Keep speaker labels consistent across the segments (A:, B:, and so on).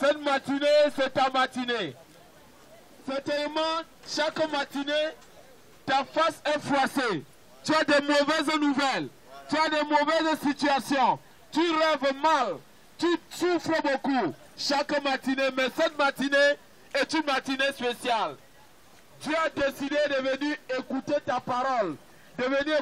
A: Cette matinée, c'est ta matinée. Certainement, chaque matinée, ta face est froissée. Tu as des mauvaises nouvelles. Tu as des mauvaises situations. Tu rêves mal. Tu souffres beaucoup. Chaque matinée, mais cette matinée est une matinée spéciale. Dieu a décidé de venir écouter ta parole. De venir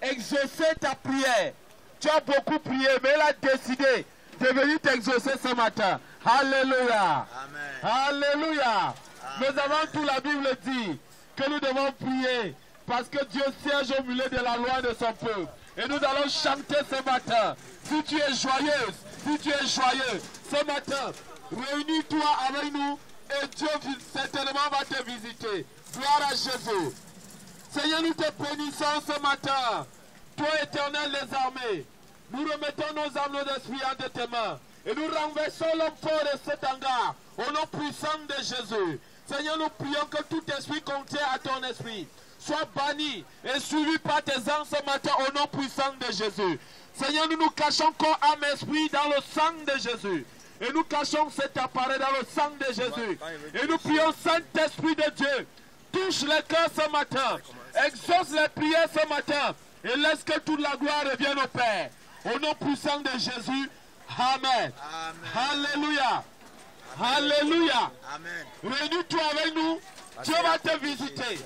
A: exaucer ta prière. Tu as beaucoup prié, mais il a décidé de venir t'exaucer ce matin. Alléluia. Amen. Alléluia. Nous avons tout, la Bible dit que nous devons prier parce que Dieu siège au milieu de la loi de son peuple. Et nous allons chanter ce matin. Si tu es joyeuse, si tu es joyeux, ce matin, réunis-toi avec nous et Dieu certainement va te visiter. Gloire à Jésus. Seigneur, nous te bénissons ce matin. Toi, éternel des armées, nous remettons nos âmes, nos esprits entre tes mains. Et nous renversons l'homme fort de cet hangar au nom puissant de Jésus. Seigneur, nous prions que tout esprit contraire à ton esprit soit banni et suivi par tes anges ce matin au nom puissant de Jésus. Seigneur, nous nous cachons corps, âme, esprit dans le sang de Jésus. Et nous cachons cet appareil dans le sang de Jésus. Et nous prions, Saint-Esprit de Dieu, touche les cœurs ce matin. Exauce les prières ce matin. Et laisse que toute la gloire revienne au Père. Au nom puissant de Jésus. Amen. Amen. Alléluia. Alléluia. Réunis-toi avec nous. Dieu va te visiter.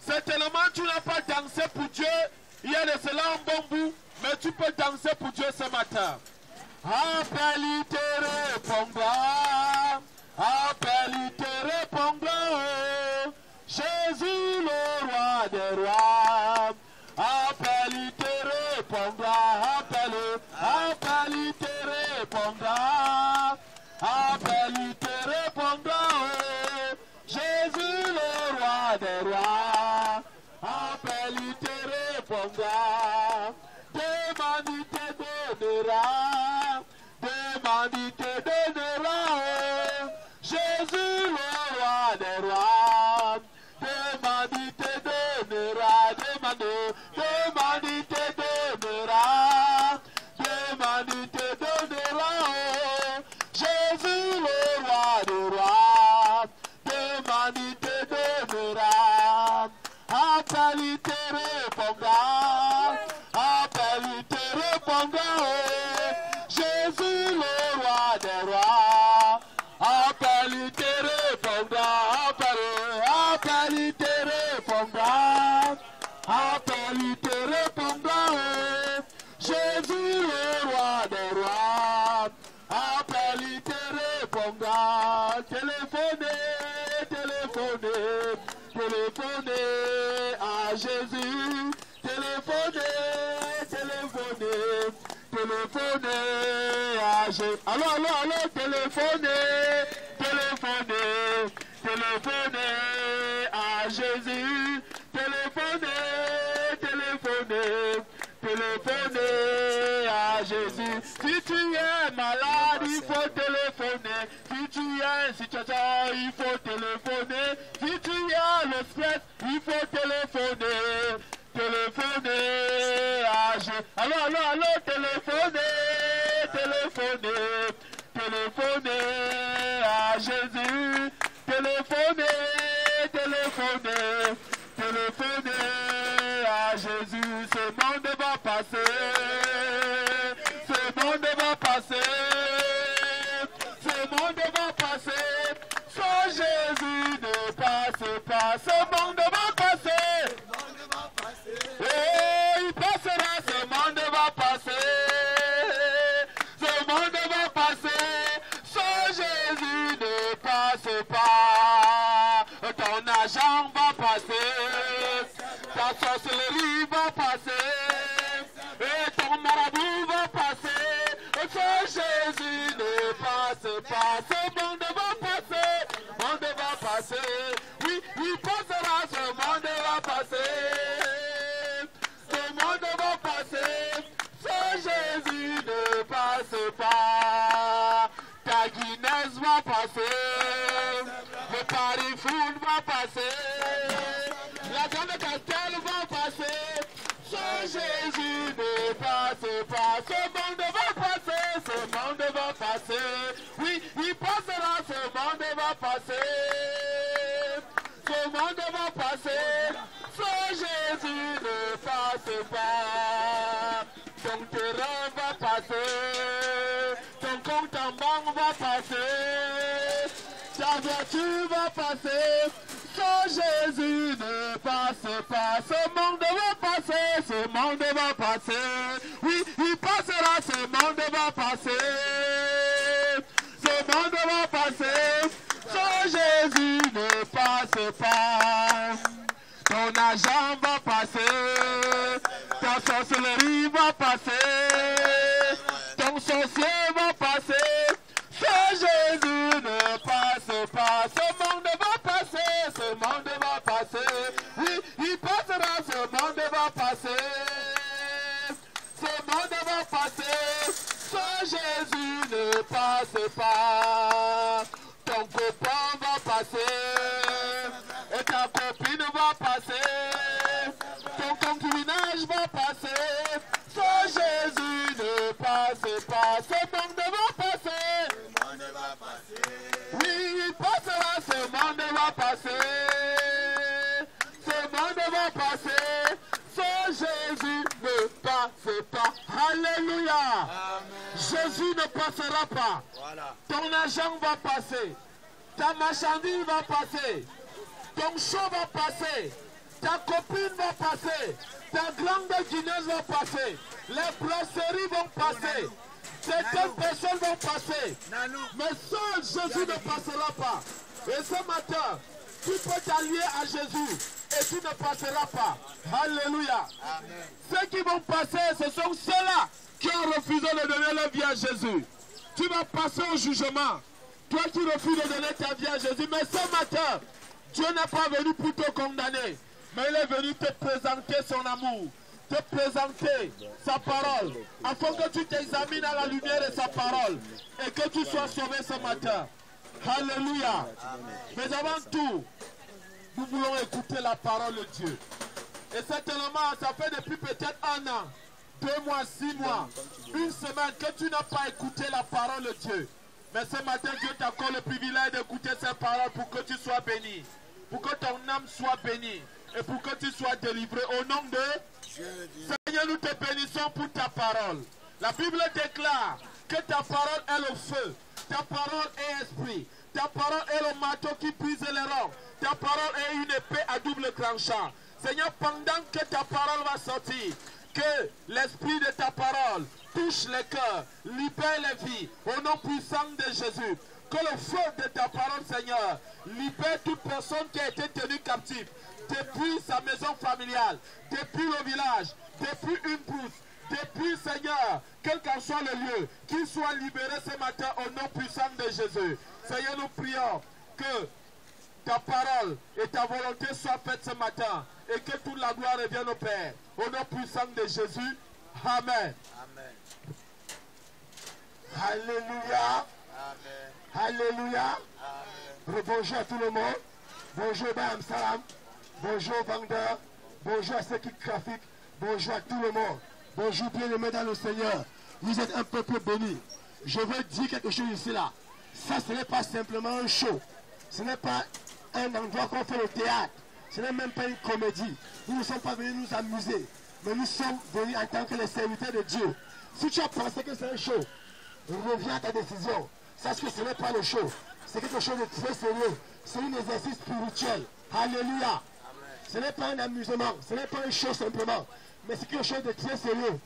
A: Certainement, tu n'as pas dansé pour Dieu. Il y a de cela un bon bout. Mais tu peux danser pour Dieu ce matin. Appelle, il te répondra. Appelle, il te répondra. Jésus, le roi des rois. Appelle, il te répondra. Appelle, il te répondra. Appelle, il te répondra. Jésus, le roi des rois. Appelle, il te répondra. Demande, il te donnera. Demande, il te donnera. Jésus, le roi des rois. Demande, il te donnera. Demande, il te donnera. Demande, il te donnera. Jésus, le roi des rois. Demande, il te donnera. Appelle, il te répondra. Appelle, il te répondra. Jésus, le roi des rois. Appelle, il te répondra. Appelle, il te répondra. Appelle, il te répondra. Jésus, le roi des rois. Appelle, il te répondra. Téléphonez, téléphonez, téléphonez à Jésus. Téléphonez, téléphonez, téléphonez à Jésus. Allô, allô, allô, téléphonez, téléphonez, téléphonez à Jésus. Téléphonez, téléphonez, téléphonez à Jésus. Si tu es malade, il faut téléphoner. Si tu es en situation, il faut téléphoner. Si tu as le stress, il faut téléphoner. Téléphonez à Jésus. Allô, allô, allô, téléphonez, téléphonez, téléphonez à Jésus. Téléphonez, téléphonez, téléphonez à Jésus. Ce monde va passer. Ce monde va passer. Ce monde va passer. Sans Jésus ne passe pas. Ce monde va passer. Oh, il passera, ce monde va passer. Ce monde va passer. Sans Jésus ne passe pas. Ton argent va passer. Ta sorcellerie va passer. Et ton marabout va passer. Sans Jésus ne passe pas. Ce monde va passer. Le monde va passer. Oui, il passera, ce monde va passer. Jésus ne passe pas. Ta Guinness va passer. Le Paris Food va passer. La grande Castel va passer. Sans Jésus ne passe pas. Ce monde va passer. Ce monde va passer. Oui, il passe. va passer. Ce monde va passer. Sans Jésus ne passe pas. Ton terrain va passer. Ton compte en banque va passer. Ta voiture va passer. Sans Jésus ne passe pas. Ce monde va passer. Ce monde va passer. Oui, il passera. Ce monde va passer. Ce monde va passer. Sans Jésus ne passe pas. Ton argent va passer. Ta sorcellerie va passer. Ton sorcier va passer. Sans Jésus ne passe pas. Ce monde va passer. Ce monde va passer. Oui, il passera. Ce monde va passer. Ce monde va passer. Sans Jésus ne passe pas. Ton copain va passer. Et ta copine va passer. Ton concubinage va passer. Sans Jésus ne passe pas. Ce monde va passer. Oui, il passera. Ce monde va passer. Ce monde va passer. Sans Jésus ne passe pas. Alléluia. Jésus ne passera pas.
B: Voilà.
A: Ton argent va passer. Ta marchandise va passer. Ton champ va passer. Ta copine va passer. Ta grande guineuse va passer. Les brasseries vont passer. Certaines personnes vont passer. Mais seul Jésus ne passera pas. Et ce matin, tu peux t'allier à Jésus et tu ne passeras pas. Alléluia.
B: Amen.
A: Ceux qui vont passer, ce sont ceux-là qui ont refusé de donner leur vie à Jésus. Tu vas passer au jugement. Toi qui refuses de donner ta vie à Jésus. Mais ce matin, Dieu n'est pas venu pour te condamner. Mais il est venu te présenter son amour. Te présenter sa parole. Afin que tu t'examines à la lumière de sa parole. Et que tu sois sauvé ce matin. Alléluia. Mais avant tout, nous voulons écouter la parole de Dieu. Et certainement, ça fait depuis peut-être 1 an, 2 mois, 6 mois, 1 semaine que tu n'as pas écouté la parole de Dieu. Mais ce matin, Dieu t'accorde le privilège d'écouter cette parole pour que tu sois béni. Pour que ton âme soit bénie. Et pour que tu sois délivré. Au nom de Seigneur, nous te bénissons pour ta parole. La Bible déclare que ta parole est le feu. Ta parole est esprit. Ta parole est le marteau qui brise les rocs. Ta parole est une épée à double tranchant. Seigneur, pendant que ta parole va sortir, que l'esprit de ta parole touche les cœurs, libère les vies, au nom puissant de Jésus. Que le feu de ta parole, Seigneur, libère toute personne qui a été tenue captive, depuis sa maison familiale, depuis le village, depuis une brousse, depuis, Seigneur, quel qu'en soit le lieu, qu'il soit libéré ce matin au nom puissant de Jésus. Seigneur, nous prions que ta parole et ta volonté soient faites ce matin et que toute la gloire revienne au Père. Au nom puissant de Jésus. Amen.
B: Amen.
A: Alléluia.
B: Amen.
A: Alléluia.
B: Amen.
A: Bonjour à tout le monde. Bonjour Bam Salam. Bonjour vendeurs. Bonjour à ceux qui trafiquent. Bonjour à tout le monde. Bonjour bien-aimés dans le Seigneur. Vous êtes un peuple béni. Je veux dire quelque chose ici là. Ça, ce n'est pas simplement un show. Ce n'est pas un endroit qu'on fait le théâtre. Ce n'est même pas une comédie. Nous ne sommes pas venus nous amuser. Mais nous sommes venus en tant que les serviteurs de Dieu. Si tu as pensé que c'est un show, reviens à ta décision. Sache que ce n'est pas le show. C'est quelque chose de très sérieux. C'est un exercice spirituel. Alléluia. Ce n'est pas un amusement. Ce n'est pas un show simplement. Mais c'est quelque chose de très sérieux.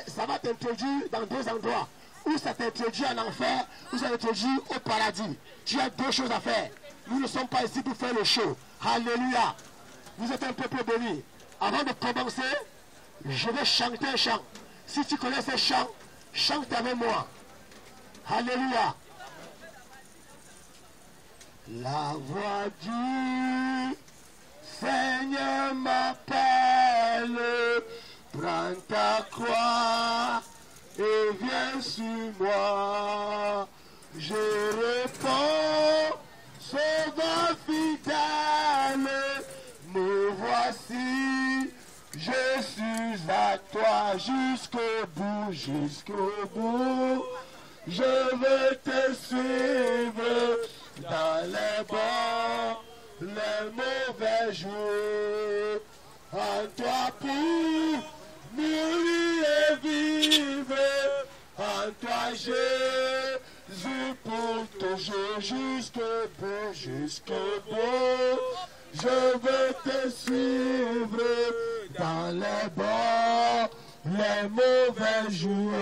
A: Ça va t'introduire dans 2 endroits. Ou ça t'introduit en enfer, ou ça t'introduit au paradis. Tu as 2 choses à faire. Nous ne sommes pas ici pour faire le show. Alléluia. Vous êtes un peuple béni. Avant de commencer, je vais chanter un chant. Si tu connais ce chant, chante avec moi. Alléluia. La voix du Seigneur m'appelle. Prends ta croix et viens sur moi. Je réponds, Sauveur fidèle, me voici, je suis à toi jusqu'au bout, jusqu'au bout. Je veux te suivre dans les
B: mauvais jours. En toi pour mourir et vivre. En toi Jésus pour toujours jusqu'au bout, jusqu'au bout. Je veux te suivre dans les bons, les mauvais jours.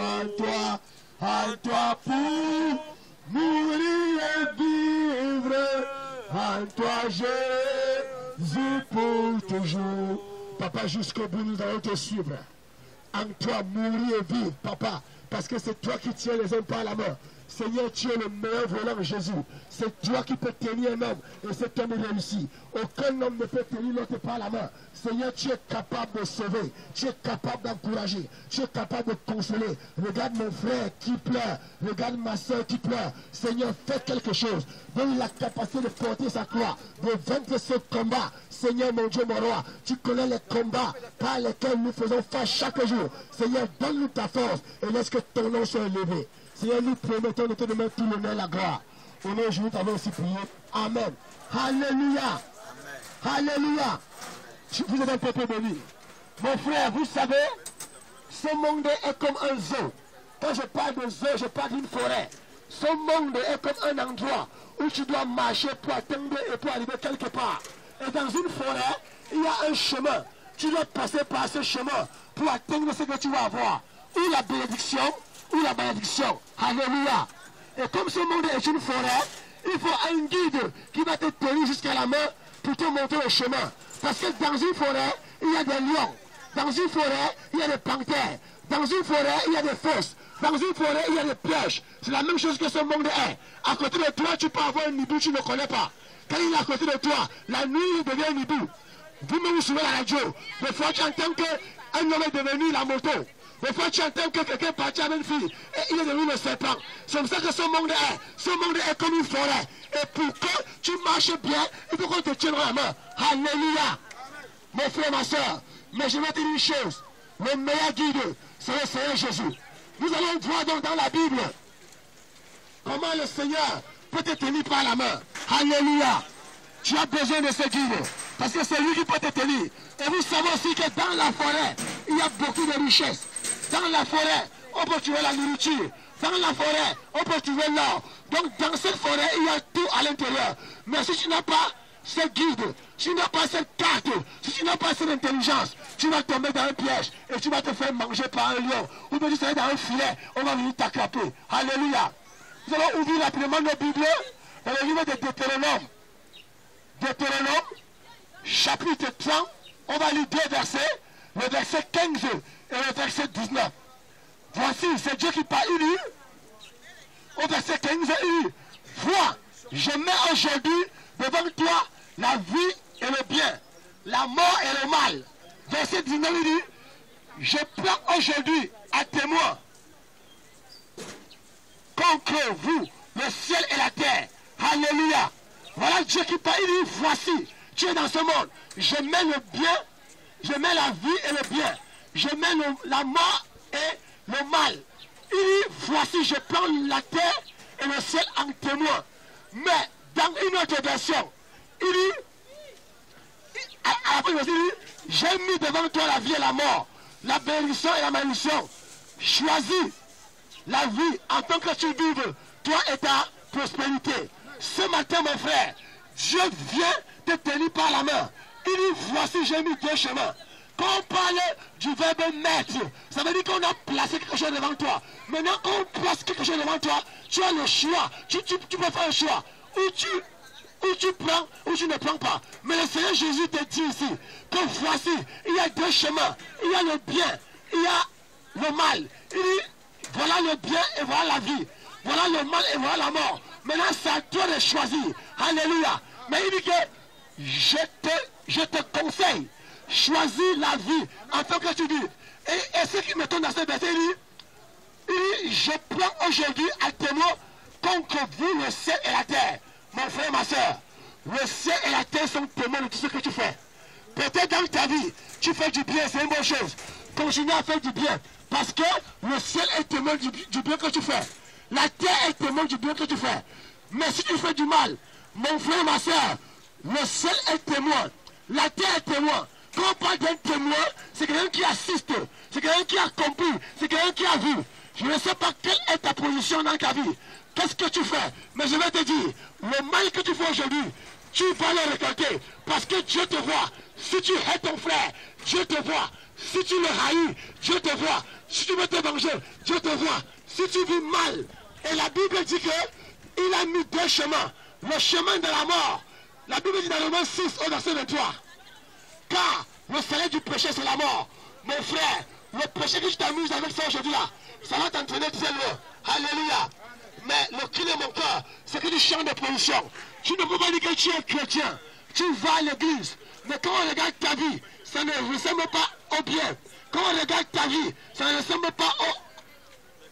B: En toi pour mourir et vivre. En toi Jésus pour toujours. Papa, jusqu'au bout, nous allons te suivre. En toi, mourir et vivre, papa, parce que c'est toi qui tiens les hommes par la main. Seigneur, tu es le meilleur volant, Jésus. C'est toi qui peux tenir un homme et cet homme réussit. Aucun homme ne peut tenir l'autre par la main. Seigneur, tu es capable de sauver. Tu es capable d'encourager. Tu es capable de consoler. Regarde mon frère qui pleure. Regarde ma soeur qui pleure. Seigneur, fais quelque chose. Donne la capacité de porter sa croix, de vaincre ce combat. Seigneur, mon Dieu, mon roi, tu connais les combats par lesquels nous faisons face chaque jour. Seigneur, donne-nous ta force et laisse que ton nom soit élevé. Seigneur, nous promettons de te demander tout l'honneur et la gloire. Au nom de Jésus, nous t'avons aussi prié. Amen. Alléluia. Amen. Alléluia. Vous êtes un peuple béni. Mon frère, vous savez, ce monde est comme un zoo. Quand je parle de zoo, je parle d'une forêt. Ce monde est comme un endroit où tu dois marcher pour atteindre et pour arriver quelque part. Et dans une forêt, il y a un chemin. Tu dois passer par ce chemin pour atteindre ce que tu vas avoir. Ou la bénédiction, ou la malédiction. Alléluia. Et comme ce monde est une forêt, il faut un guide qui va te tenir jusqu'à la main pour te montrer le chemin. Parce que dans une forêt, il y a des lions. Dans une forêt, il y a des panthères. Dans une forêt, il y a des fosses. Dans une forêt, il y a des pièges. C'est la même chose que ce monde est. À côté de toi, tu peux avoir un hibou, tu ne connais pas. Quand il est à côté de toi, la nuit, il devient un hibou. Vous-même, vous suivez la radio. Des fois, tu entends qu'un homme est devenu la moto. Des fois, tu entends que quelqu'un est parti avec une fille et il est devenu le serpent. C'est comme ça que ce monde est. Ce monde est comme une forêt. Et pour que tu marches bien, il faut qu'on te tienne la main. Alléluia. Mon frère, ma soeur. Mais je vais te dire une chose. Le meilleur guide, c'est le Seigneur Jésus. Nous allons voir donc dans la Bible comment le Seigneur peut te tenir par la main. Alléluia. Tu as besoin de ce guide. Parce que c'est lui qui peut te tenir. Et vous savez aussi que dans la forêt, il y a beaucoup de richesses. Dans la forêt, on peut trouver la nourriture. Dans la forêt, on peut trouver l'or. Donc dans cette forêt, il y a tout à l'intérieur. Mais si tu n'as pas ce guide, si tu n'as pas cette carte, si tu n'as pas cette intelligence, tu vas tomber dans un piège et tu vas te faire manger par un lion. Ou bien tu seras dans un filet, on va venir t'attraper. Alléluia. Nous allons ouvrir rapidement nos Bibles dans le livre de Deutéronome. Deutéronome, chapitre 30, on va lire deux versets, le verset 15 et le verset 19. Voici, c'est Dieu qui parle. Il dit, au verset 15, il dit, vois, je mets aujourd'hui devant toi la vie et le bien, la mort et le mal. Verset 19, il dit, je prends aujourd'hui à témoin contre vous le ciel et la terre. Alléluia. Voilà Dieu qui parle. Il dit, voici, tu es dans ce monde. Je mets le bien, je mets la vie et le bien. Je mets la mort et le mal. Il dit, voici, je prends la terre et le ciel en témoin. Mais dans une autre version, il dit, à la fin, il dit, j'ai mis devant toi la vie et la mort, la bénédiction et la malédiction. Choisis la vie en tant que tu vives, toi et ta prospérité. Ce matin, mon frère, Dieu vient te tenir par la main. Il dit, voici, j'ai mis deux chemins. Quand on parle du verbe mettre, ça veut dire qu'on a placé quelque chose devant toi. Maintenant, quand on place quelque chose devant toi, tu as le choix. Tu peux faire un choix. Ou tu prends, ou tu ne prends pas. Mais le Seigneur Jésus te dit ici, que voici, il y a deux chemins. Il y a le bien, il y a le mal. Il dit, voilà le bien et voilà la vie. Voilà le mal et voilà la mort. Maintenant, c'est à toi de choisir. Alléluia. Mais il dit que je te conseille, choisis la vie en tant que tu dis. Et ce qui me tombe dans ce verset, il dit, je prends aujourd'hui à témoin contre vous le ciel et la terre. Mon frère, ma soeur, le ciel et la terre sont témoins de tout ce que tu fais. Peut-être dans ta vie, tu fais du bien, c'est une bonne chose. Continue à faire du bien. Parce que le ciel est témoin du bien que tu fais. La terre est témoin du bien que tu fais. Mais si tu fais du mal, mon frère, ma soeur, Le ciel est témoin. La terre est témoin. Quand on parle d'un témoin, c'est quelqu'un qui assiste. C'est quelqu'un qui a compris. C'est quelqu'un qui a vu. Je ne sais pas quelle est ta position dans ta vie. Qu'est-ce que tu fais? Mais je vais te dire, le mal que tu fais aujourd'hui, tu vas le récolter. Parce que Dieu te voit. Si tu hais ton frère, Dieu te voit. Si tu le haïs, Dieu te voit. Si tu veux te venger, Dieu te voit. Si tu vis mal, et la Bible dit qu'il a mis deux chemins. Le chemin de la mort. La Bible dit dans Romains 6 au verset 23. Car le salaire du péché, c'est la mort. Mon frère, le péché que tu t'amuses avec ça aujourd'hui là, ça va t'entraîner très loin. Alléluia. Mais le cri de mon cœur, c'est que tu changes de position. Tu ne peux pas dire que tu es chrétien. Tu vas à l'église. Mais quand on regarde ta vie, ça ne ressemble pas au bien. Quand on regarde ta vie, ça ne ressemble pas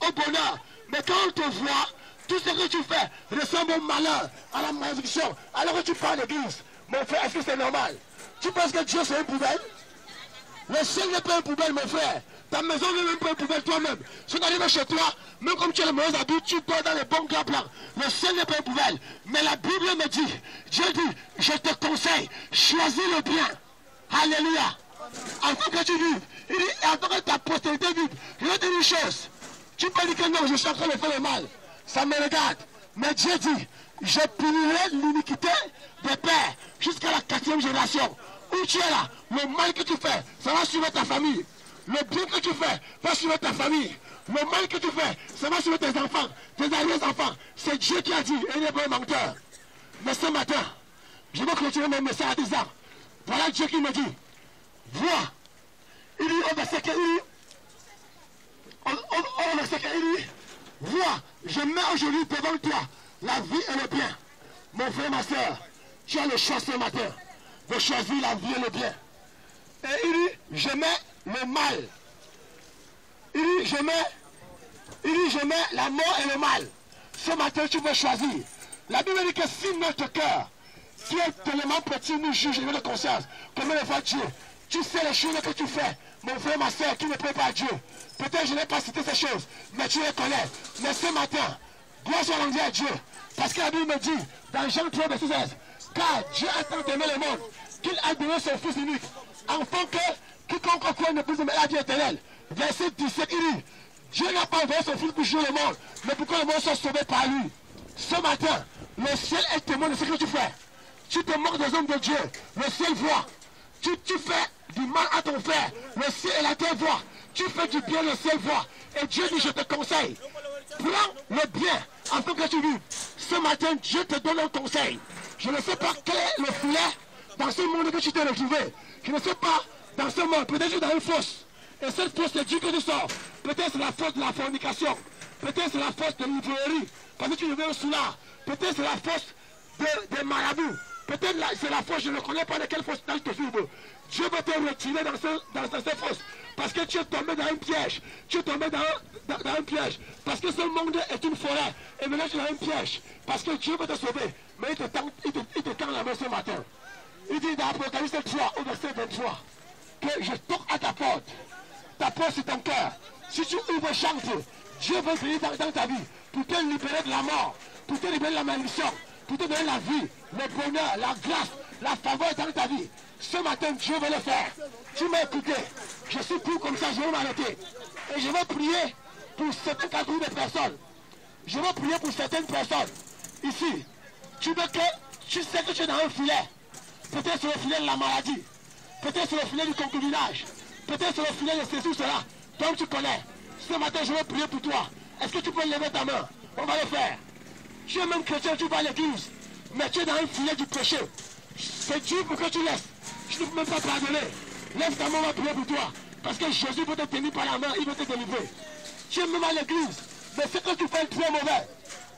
B: au bonheur. Mais quand on te voit, tout ce que tu fais ressemble au malheur, à la malédiction. Alors que tu pars à l'église, mon frère, est-ce que c'est normal? Tu penses que Dieu c'est une poubelle? Le ciel n'est pas une poubelle, mon frère. Ta maison n'est même pas une poubelle toi-même. Si tu arrives chez toi, même comme tu as les mauvais habits, tu dors dans les bons grands plans. Le ciel n'est pas une poubelle. Mais la Bible me dit, Dieu dit, je te conseille, choisis le bien. Alléluia. Afin que tu vives, il dit, afin que ta postérité vive. Je vais te dire une chose. Tu peux dire que non, je suis en train de faire le mal. Ça me regarde. Mais Dieu dit, je punirai l'iniquité des pères jusqu'à la 4e génération. Où tu es là, le mal que tu fais, ça va suivre ta famille. Le bien que tu fais va suivre ta famille. Le mal que tu fais, ça va suivre tes enfants, tes arrière-enfants. C'est Dieu qui a dit, et il n'est pas un menteur. Mais ce matin, je vais continuer mon message en disant, voilà Dieu qui me dit, vois, il dit au verset 15, il dit, vois, je mets aujourd'hui devant toi la vie et le bien. Mon frère, ma soeur, tu as le choix ce matin de choisir la vie et le bien. Et il dit, je mets le mal. Il dit, je mets la mort et le mal. Ce matin, tu veux choisir. La Bible dit que si notre cœur, qui est tellement petit, nous juge de conscience, combien de fois Dieu, tu sais les choses que tu fais, mon frère, ma soeur, qui ne plaît pas à Dieu. Peut-être je n'ai pas cité ces choses, mais tu les connais. Mais ce matin, gloire soit rendue à Dieu. Parce que la Bible me dit, dans Jean 3, verset 16, car Dieu a tant aimé le monde, qu'il a donné son Fils unique, afin que quiconque croit ne puisse aimer la vie éternelle. Verset 17, il dit, Dieu n'a pas envoyé son Fils pour juger le monde, mais pour que le monde soit sauvé par lui. Ce matin, le ciel est témoin de ce que tu fais. Tu te moques des hommes de Dieu, le ciel voit. Tu fais du mal à ton frère, le ciel et la terre voient. Tu fais du bien, le ciel voit. Et Dieu dit, je te conseille, prends le bien afin que tu vives. Ce matin, Dieu te donne un conseil. Je ne sais pas quel est le filet dans ce monde que tu t'es retrouvé. Je ne sais pas dans ce monde, peut-être tu es dans une fosse. Et cette fosse, c'est Dieu que tu sors. Peut-être c'est la faute de la fornication. Peut-être c'est la faute de l'ivrerie. Parce que tu deviens un soulard. Peut-être c'est la faute des marabouts. Peut-être c'est la faute, je ne connais pas de quelle fosse tu te trouves. Dieu veut te retirer dans cette fosse. Parce que tu es tombé dans un piège. Tu es tombé dans un piège. Parce que ce monde est une forêt. Et maintenant tu es dans un piège. Parce que Dieu veut te sauver. Mais il te tend la main ce matin. Il dit dans Apocalypse 3, au verset 23, que je toque à ta porte. Ta porte c'est ton cœur. Si tu ouvres chante, Dieu veut venir dans ta vie pour te libérer de la mort, pour te libérer de la malédiction, pour te donner la vie, le bonheur, la grâce, la faveur dans ta vie. Ce matin, Dieu veut le faire. Tu m'as écouté. Je suis plus comme ça, je vais m'arrêter. Et je vais prier pour certaines catégories de personnes. Je vais prier pour certaines personnes. Ici, tu sais que tu es dans un filet. Peut-être c'est le filet de la maladie. Peut-être c'est le filet du concubinage. Peut-être c'est le filet de ceci ou cela. Donc tu connais. Ce matin, je vais prier pour toi. Est-ce que tu peux lever ta main? On va le faire. Tu es même chrétien, tu vas à l'église. Mais tu es dans un filet du péché. C'est Dieu pour que tu laisses. Je ne peux même pas pardonner. Lève ta main, on va prier pour toi. Parce que Jésus veut te tenir par la main, il veut te délivrer. Tu es même à l'église. Mais ce que tu fais est très mauvais.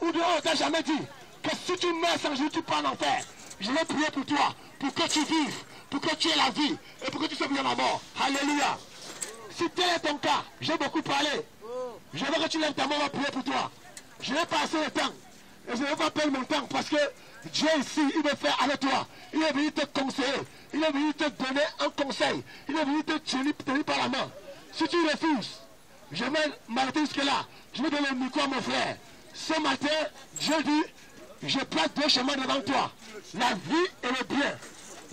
B: Ou dehors, on t'a jamais dit que si tu meurs sans Jésus, tu pars en enfer. Je vais prier pour toi, pour que tu vives, pour que tu aies la vie et pour que tu sois bien à la mort. Alléluia. Si tel est ton cas, j'ai beaucoup parlé. Je veux que tu lèves ta main, on va prier pour toi. Je n'ai pas assez de temps. Et je ne vais pas perdre mon temps parce que Dieu ici, il veut faire avec toi. Il est venu te conseiller. Il est venu te donner un conseil. Il est venu te tenir par la main. Si tu refuses, je vais m'arrêter jusque là. Je vais donner le micro à mon frère. Ce matin, Dieu dit, je place deux chemins devant toi. La vie et le bien,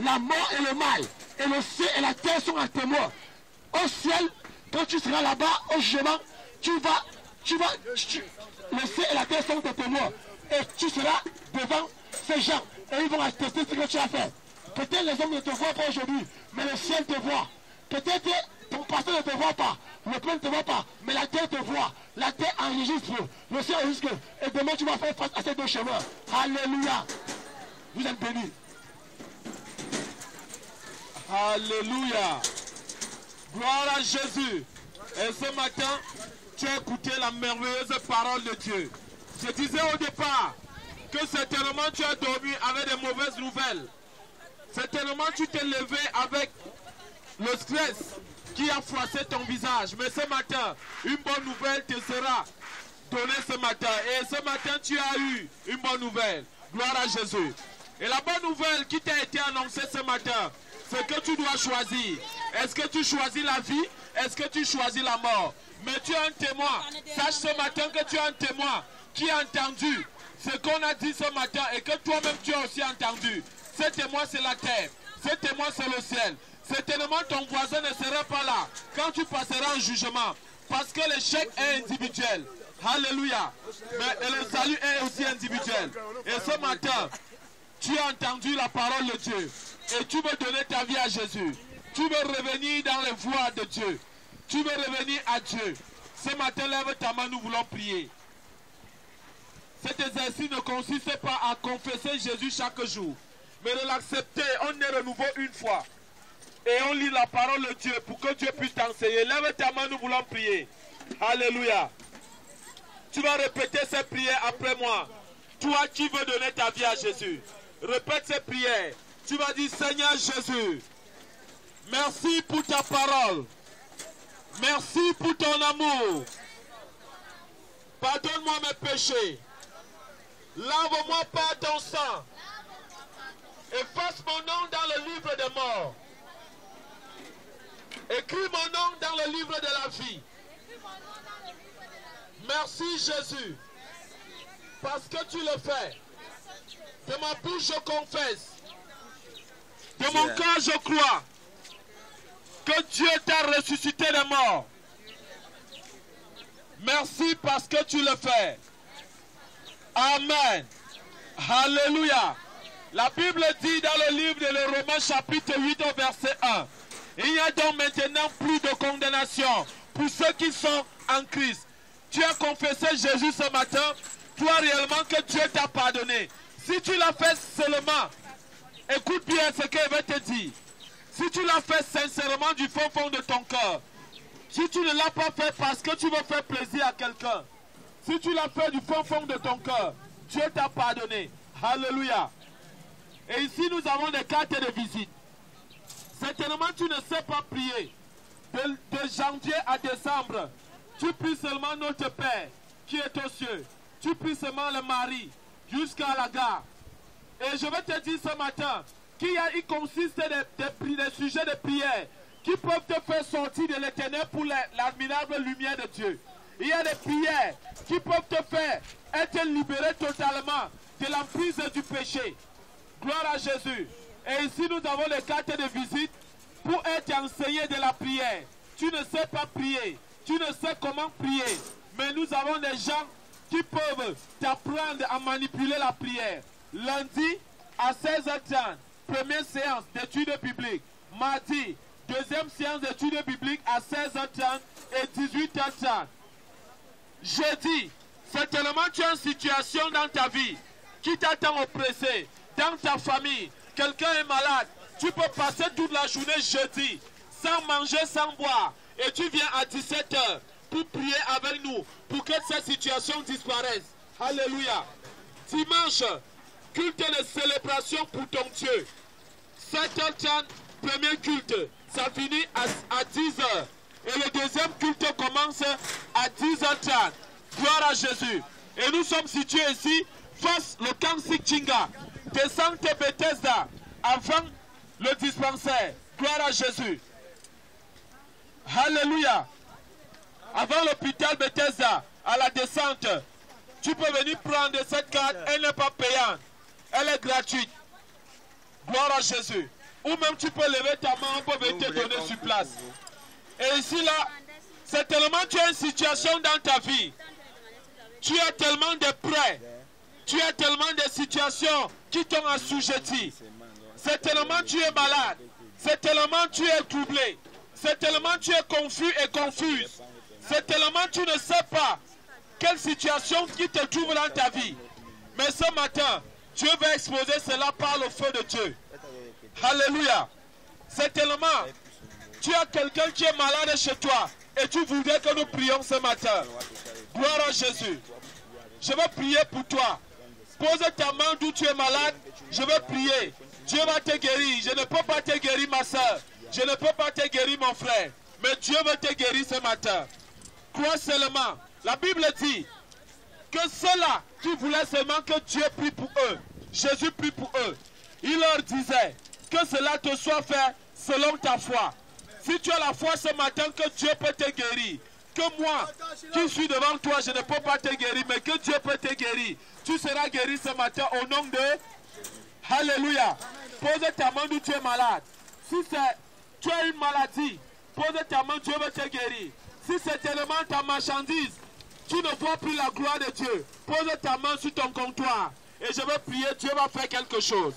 B: la mort et le mal, et le ciel et la terre sont un témoin. Au ciel, quand tu seras là-bas, au jugement, le ciel et la terre sont tes témoins. Et tu seras devant ces gens. Et ils vont attester ce que tu as fait. Peut-être les hommes ne te voient pas aujourd'hui, mais le ciel te voit. Peut-être ton pasteur ne te voit pas, le peuple ne te voit pas, mais la terre te voit. La terre enregistre, le ciel enregistre. Et demain tu vas faire face à ces deux chemins. Alléluia. Vous êtes bénis.
A: Alléluia. Gloire à Jésus. Et ce matin, tu as écouté la merveilleuse parole de Dieu. Je disais au départ que certainement tu as dormi avec des mauvaises nouvelles. Certainement tu t'es levé avec le stress qui a froissé ton visage. Mais ce matin, une bonne nouvelle te sera donnée ce matin. Et ce matin, tu as eu une bonne nouvelle. Gloire à Jésus. Et la bonne nouvelle qui t'a été annoncée ce matin, c'est que tu dois choisir. Est-ce que tu choisis la vie? Est-ce que tu choisis la mort? Mais tu as un témoin. Sache ce matin que tu as un témoin qui a entendu ce qu'on a dit ce matin et que toi-même tu as aussi entendu. Ce témoin, c'est la terre. Ce témoin, c'est le ciel. Certainement, ton voisin ne sera pas là quand tu passeras en jugement. Parce que l'échec est individuel. Alléluia. Mais le salut est aussi individuel. Et ce matin, tu as entendu la parole de Dieu. Et tu veux donner ta vie à Jésus. Tu veux revenir dans les voies de Dieu. Tu veux revenir à Dieu. Ce matin, lève ta main, nous voulons prier. Cet exercice ne consiste pas à confesser Jésus chaque jour, mais de l'accepter. On est renouveau une fois. Et on lit la parole de Dieu pour que Dieu puisse t'enseigner. Lève ta main, nous voulons prier. Alléluia. Tu vas répéter ces prières après moi. Toi qui veux donner ta vie à Jésus, répète ces prières. Tu vas dire, Seigneur Jésus, merci pour ta parole. Merci pour ton amour. Pardonne-moi mes péchés. Lave-moi par ton sang. Efface mon nom dans le livre des morts. Écris mon nom dans le livre de la vie. Merci Jésus. Parce que tu le fais. De ma bouche je confesse. De mon cœur je crois que Dieu t'a ressuscité des morts. Merci parce que tu le fais. Amen. Alléluia. La Bible dit dans le livre de les Romains chapitre 8 au verset 1. Il n'y a donc maintenant plus de condamnation pour ceux qui sont en Christ. Tu as confessé Jésus ce matin. Toi réellement que Dieu t'a pardonné. Si tu l'as fait seulement, écoute bien ce qu'il va te dire. Si tu l'as fait sincèrement du fond de ton cœur, si tu ne l'as pas fait parce que tu veux faire plaisir à quelqu'un, si tu l'as fait du fond de ton cœur, Dieu t'a pardonné. Alléluia. Et ici nous avons des cartes de visite. Certainement tu ne sais pas prier. De janvier à décembre, tu pries seulement notre Père qui est aux cieux. Tu pries seulement le mari jusqu'à la gare. Et je vais te dire ce matin qu'il consiste des sujets de prière qui peuvent te faire sortir de l'éternel pour l'admirable lumière de Dieu. Il y a des prières qui peuvent te faire être libéré totalement de l'emprise du péché. Gloire à Jésus. Et ici nous avons les cartes de visite pour être enseigné de la prière. Tu ne sais pas prier, tu ne sais comment prier, mais nous avons des gens qui peuvent t'apprendre à manipuler la prière. Lundi à 16h30, première séance d'études bibliques. Mardi, deuxième séance d'études bibliques à 16h30 et 18h30. Jeudi, certainement tu as une situation dans ta vie qui t'attend oppressé, dans ta famille, quelqu'un est malade, tu peux passer toute la journée jeudi, sans manger, sans boire, et tu viens à 17h pour prier avec nous, pour que cette situation disparaisse. Alléluia. Dimanche, culte de célébration pour ton Dieu. 7h30, premier culte, ça finit à 10h. Et le deuxième culte commence à 10h30. Gloire à Jésus. Et nous sommes situés ici, face le camp Sikchinga, descente Bethesda, avant le dispensaire. Gloire à Jésus. Alléluia. Avant l'hôpital Bethesda, à la descente, Tu peux venir prendre cette carte, elle n'est pas payante. Elle est gratuite. Gloire à Jésus. Ou même tu peux lever ta main, on peut venir te donner sur place. Et ici, là, c'est tellement tu as une situation dans ta vie. Tu as tellement de prêts. Tu as tellement de situations qui t'ont assujetti. C'est tellement tu es malade. C'est tellement tu es troublé. C'est tellement tu es confus et confuse. C'est tellement tu ne sais pas quelle situation qui te trouve dans ta vie. Mais ce matin, Dieu va exposer cela par le feu de Dieu. Alléluia. C'est tellement tu as quelqu'un qui est malade chez toi et tu voudrais que nous prions ce matin. Gloire à Jésus. Je vais prier pour toi. Pose ta main d'où tu es malade. Je vais prier. Dieu va te guérir. Je ne peux pas te guérir, ma soeur. Je ne peux pas te guérir, mon frère. Mais Dieu veut te guérir ce matin. Crois seulement. La Bible dit que ceux-là qui voulaient seulement que Dieu prie pour eux, Jésus prie pour eux, il leur disait que cela te soit fait selon ta foi. Si tu as la foi ce matin que Dieu peut te guérir, que moi qui suis devant toi, je ne peux pas te guérir, mais que Dieu peut te guérir, tu seras guéri ce matin au nom de... Alléluia. Pose ta main où tu es malade. Si tu as une maladie, pose ta main, Dieu veut te guérir. Si c'est tellement ta marchandise, tu ne vois plus la gloire de Dieu, pose ta main sur ton comptoir. Et je vais prier, Dieu va faire quelque chose.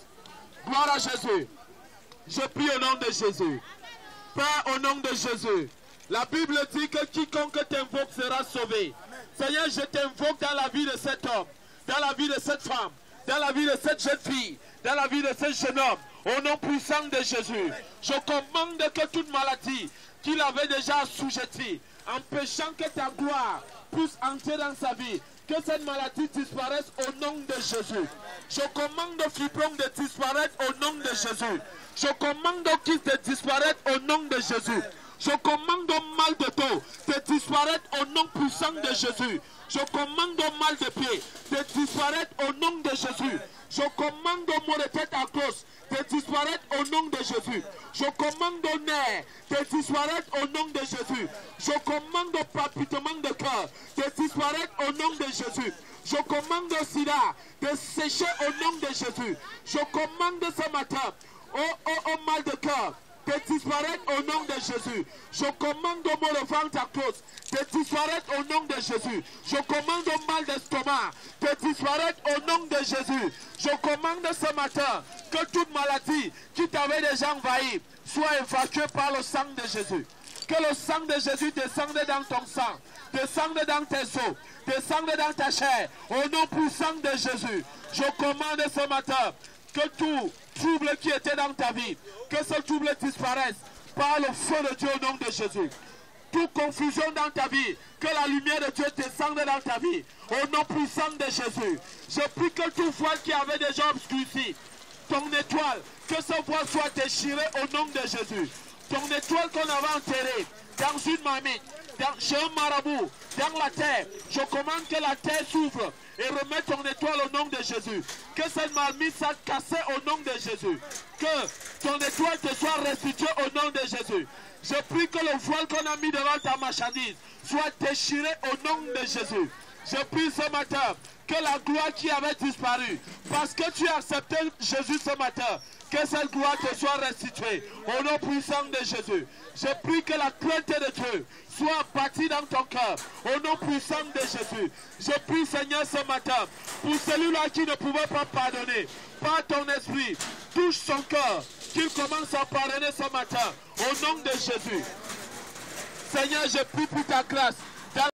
A: Gloire à Jésus. Je prie au nom de Jésus. Père, au nom de Jésus. La Bible dit que quiconque t'invoque sera sauvé. Seigneur, je t'invoque dans la vie de cet homme, dans la vie de cette femme, dans la vie de cette jeune fille, dans la vie de ce jeune homme. Au nom puissant de Jésus, je commande que toute maladie qu'il avait déjà assujettie, empêchant que ta gloire puisse entrer dans sa vie, que cette maladie disparaisse au nom de Jésus. Je commande au fibron de disparaître au nom de Jésus. Je commande au kyste de disparaître au nom de Jésus. Je commande au mal de dos de disparaître au nom puissant de Jésus. Je commande au mal de pied de disparaître au nom de Jésus. Je commande au maux de tête à cause de disparaître au nom de Jésus. Je commande au nerf de disparaître au nom de Jésus. Je commande au palpitement de cœur de disparaître au nom de Jésus. Je commande au sida de sécher au nom de Jésus. Je commande ce matin au mal de cœur de disparaître au nom de Jésus. Je commande au maux de ventre à cause de disparaître au nom de Jésus. Je commande au mal d'estomac de disparaître au nom de Jésus. Je commande ce matin que toute maladie qui t'avait déjà envahi soit évacuée par le sang de Jésus. Que le sang de Jésus descende dans ton sang, descende dans tes os, descende dans ta chair. Au nom puissant de Jésus, je commande ce matin que tout trouble qui était dans ta vie, que ce trouble disparaisse par le feu de Dieu au nom de Jésus. Toute confusion dans ta vie, que la lumière de Dieu descende dans ta vie, au nom puissant de Jésus. Je prie que tout voile qui avait déjà obscurci ton étoile, que ce voile soit déchiré au nom de Jésus. Ton étoile qu'on avait enterrée dans une marmite, chez un marabout, dans la terre, je commande que la terre s'ouvre et remette ton étoile au nom de Jésus. Que cette marmite soit cassée au nom de Jésus. Que ton étoile te soit restituée au nom de Jésus. Je prie que le voile qu'on a mis devant ta marchandise soit déchiré au nom de Jésus. Je prie ce matin que la gloire qui avait disparu, parce que tu as accepté Jésus ce matin, que cette gloire te soit restituée au nom puissant de Jésus. Je prie que la crainte de Dieu soit bâtie dans ton cœur au nom puissant de Jésus. Je prie Seigneur ce matin pour celui-là qui ne pouvait pas pardonner, par ton esprit, touche son cœur, qu'il commence à pardonner ce matin au nom de Jésus. Seigneur, je prie pour ta grâce